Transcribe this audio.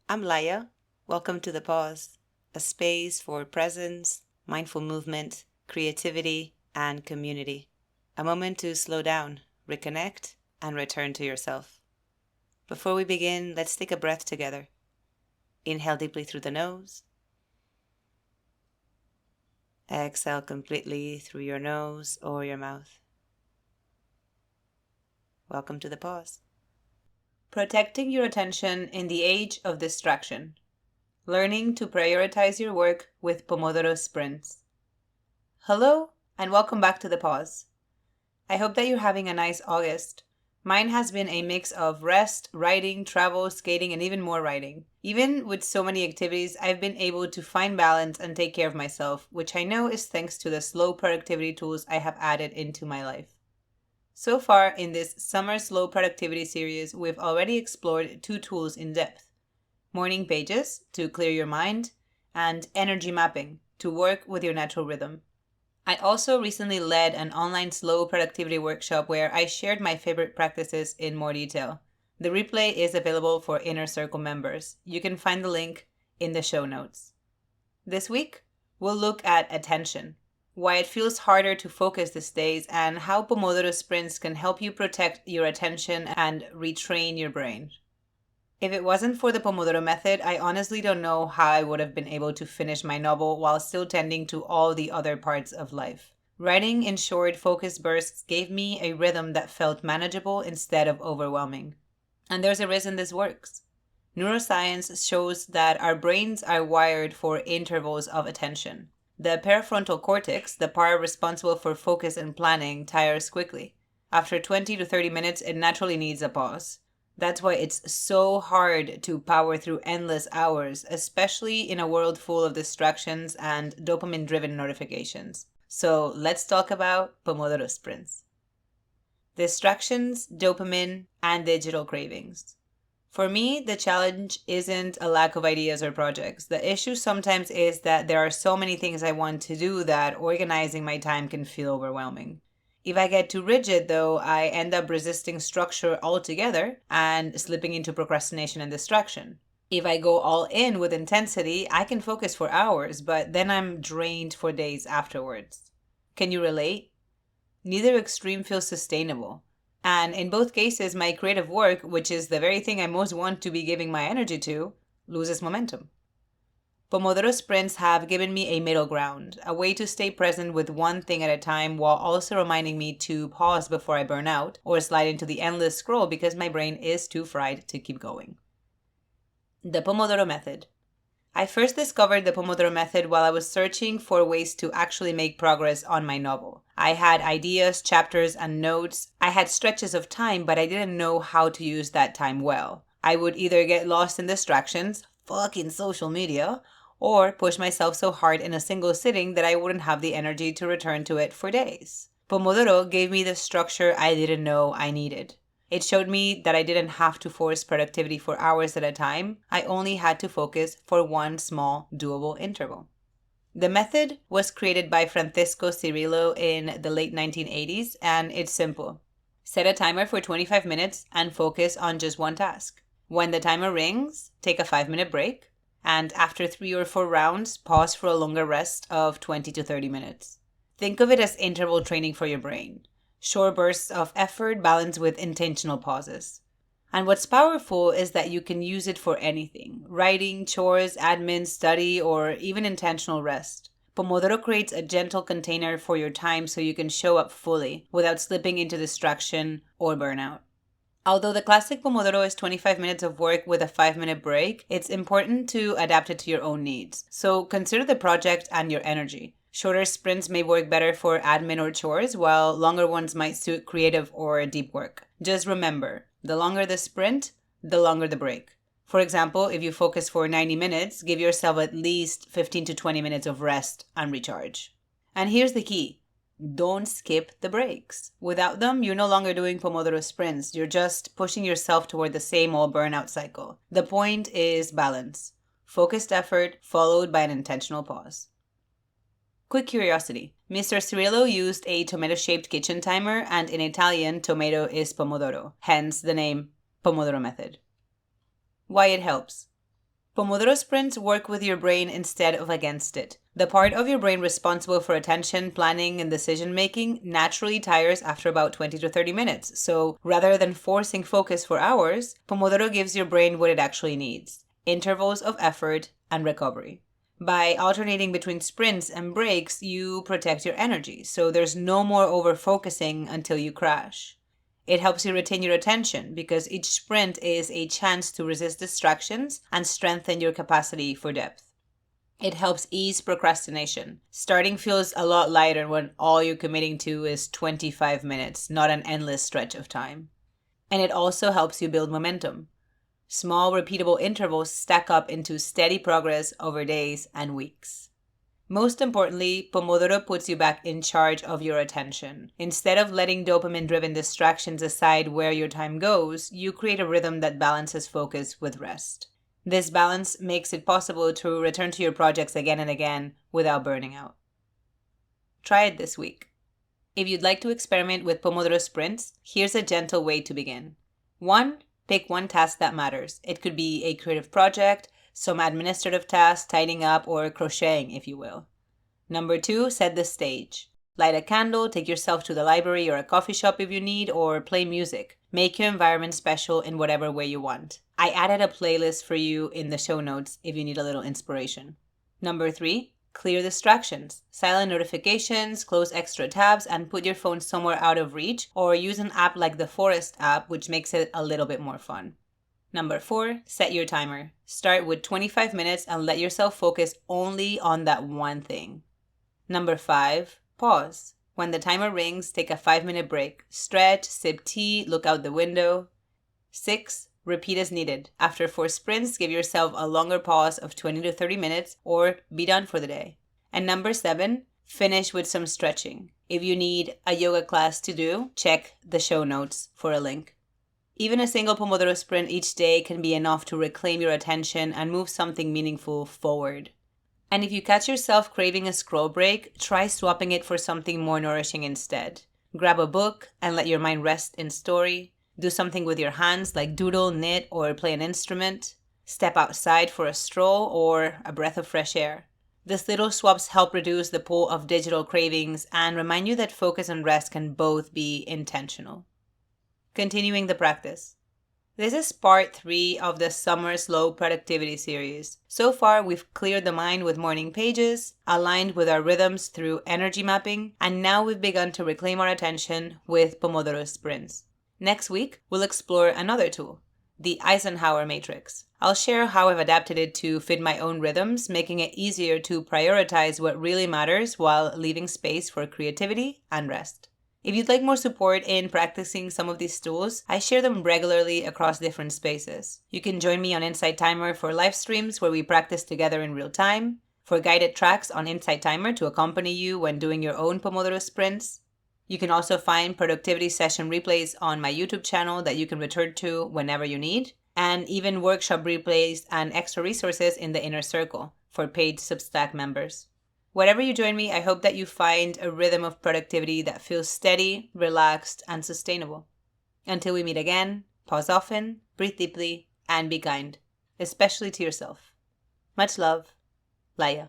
I'm Laya. Welcome to The Pause, a space for presence, mindful movement, creativity, and community. A moment to slow down, reconnect, and return to yourself. Before we begin, let's take a breath together. Inhale deeply through the nose. Exhale completely through your nose or your mouth. Welcome to The Pause. Protecting your attention in the age of distraction. Learning to prioritize your work with Pomodoro sprints. Hello, and welcome back to The Pause. I hope that you're having a nice August. Mine has been a mix of rest, writing, travel, skating, and even more writing. Even with so many activities, I've been able to find balance and take care of myself, which I know is thanks to the slow productivity tools I have added into my life. So far in this summer slow productivity series, we've already explored two tools in depth: morning pages to clear your mind, and energy mapping to work with your natural rhythm. I also recently led an online slow productivity workshop where I shared my favorite practices in more detail. The replay is available for Inner Circle members. You can find the link in the show notes. This week, we'll look at attention, why it feels harder to focus these days, and how Pomodoro sprints can help you protect your attention and retrain your brain. If it wasn't for the Pomodoro method, I honestly don't know how I would have been able to finish my novel while still tending to all the other parts of life. Writing in short, focused bursts gave me a rhythm that felt manageable instead of overwhelming. And there's a reason this works. Neuroscience shows that our brains are wired for intervals of attention. The prefrontal cortex, the part responsible for focus and planning, tires quickly. After 20 to 30 minutes, it naturally needs a pause. That's why it's so hard to power through endless hours, especially in a world full of distractions and dopamine-driven notifications. So let's talk about Pomodoro sprints. Distractions, dopamine, and digital cravings. For me, the challenge isn't a lack of ideas or projects. The issue sometimes is that there are so many things I want to do that organizing my time can feel overwhelming. If I get too rigid, though, I end up resisting structure altogether and slipping into procrastination and distraction. If I go all in with intensity, I can focus for hours, but then I'm drained for days afterwards. Can you relate? Neither extreme feels sustainable. And in both cases, my creative work, which is the very thing I most want to be giving my energy to, loses momentum. Pomodoro sprints have given me a middle ground, a way to stay present with one thing at a time while also reminding me to pause before I burn out or slide into the endless scroll because my brain is too fried to keep going. The Pomodoro Method. I first discovered the Pomodoro Method while I was searching for ways to actually make progress on my novel. I had ideas, chapters, and notes. I had stretches of time, but I didn't know how to use that time well. I would either get lost in distractions, fucking social media, or push myself so hard in a single sitting that I wouldn't have the energy to return to it for days. Pomodoro gave me the structure I didn't know I needed. It showed me that I didn't have to force productivity for hours at a time. I only had to focus for one small, doable interval. The method was created by Francisco Cirillo in the late 1980s, and it's simple. Set a timer for 25 minutes and focus on just one task. When the timer rings, take a 5-minute break, and after 3 or 4 rounds, pause for a longer rest of 20 to 30 minutes. Think of it as interval training for your brain. Short bursts of effort balanced with intentional pauses. And what's powerful is that you can use it for anything: writing, chores, admin, study, or even intentional rest. Pomodoro creates a gentle container for your time so you can show up fully without slipping into distraction or burnout. Although the classic Pomodoro is 25 minutes of work with a 5-minute break, it's important to adapt it to your own needs. So consider the project and your energy. Shorter sprints may work better for admin or chores, while longer ones might suit creative or deep work. Just remember, the longer the sprint, the longer the break. For example, if you focus for 90 minutes, give yourself at least 15 to 20 minutes of rest and recharge. And here's the key. Don't skip the breaks. Without them, you're no longer doing Pomodoro sprints. You're just pushing yourself toward the same old burnout cycle. The point is balance. Focused effort followed by an intentional pause. Quick curiosity. Mr. Cirillo used a tomato-shaped kitchen timer, and in Italian, tomato is pomodoro, hence the name Pomodoro Method. Why it helps. Pomodoro sprints work with your brain instead of against it. The part of your brain responsible for attention, planning, and decision-making naturally tires after about 20 to 30 minutes. So rather than forcing focus for hours, Pomodoro gives your brain what it actually needs: intervals of effort and recovery. By alternating between sprints and breaks, you protect your energy, so there's no more over-focusing until you crash. It helps you retain your attention because each sprint is a chance to resist distractions and strengthen your capacity for depth. It helps ease procrastination. Starting feels a lot lighter when all you're committing to is 25 minutes, not an endless stretch of time. And it also helps you build momentum. Small, repeatable intervals stack up into steady progress over days and weeks. Most importantly, Pomodoro puts you back in charge of your attention. Instead of letting dopamine-driven distractions decide where your time goes, you create a rhythm that balances focus with rest. This balance makes it possible to return to your projects again and again without burning out. Try it this week. If you'd like to experiment with Pomodoro sprints, here's a gentle way to begin. 1. Pick one task that matters. It could be a creative project, some administrative tasks, tidying up, or crocheting, if you will. 2. Set the stage. Light a candle, take yourself to the library or a coffee shop if you need, or play music. Make your environment special in whatever way you want. I added a playlist for you in the show notes if you need a little inspiration. 3. Clear distractions. Silent notifications, close extra tabs, and put your phone somewhere out of reach, or use an app like the Forest app, which makes it a little bit more fun. 4. Set your timer. Start with 25 minutes and let yourself focus only on that one thing. 5. Pause. When the timer rings, take a 5-minute break. Stretch, sip tea, look out the window. 6. Repeat as needed. After 4 sprints, give yourself a longer pause of 20 to 30 minutes or be done for the day. And 7. Finish with some stretching. If you need a yoga class to do, check the show notes for a link. Even a single Pomodoro sprint each day can be enough to reclaim your attention and move something meaningful forward. And if you catch yourself craving a scroll break, try swapping it for something more nourishing instead. Grab a book and let your mind rest in story. Do something with your hands like doodle, knit, or play an instrument. Step outside for a stroll or a breath of fresh air. These little swaps help reduce the pull of digital cravings and remind you that focus and rest can both be intentional. Continuing the practice. This is part 3 of the Summer Slow Productivity series. So far, we've cleared the mind with morning pages, aligned with our rhythms through energy mapping, and now we've begun to reclaim our attention with Pomodoro sprints. Next week, we'll explore another tool, the Eisenhower Matrix. I'll share how I've adapted it to fit my own rhythms, making it easier to prioritize what really matters while leaving space for creativity and rest. If you'd like more support in practicing some of these tools, I share them regularly across different spaces. You can join me on Insight Timer for live streams where we practice together in real time, for guided tracks on Insight Timer to accompany you when doing your own Pomodoro sprints. You can also find productivity session replays on my YouTube channel that you can return to whenever you need, and even workshop replays and extra resources in the inner circle for paid Substack members. Wherever you join me, I hope that you find a rhythm of productivity that feels steady, relaxed, and sustainable. Until we meet again, pause often, breathe deeply, and be kind, especially to yourself. Much love, Laia.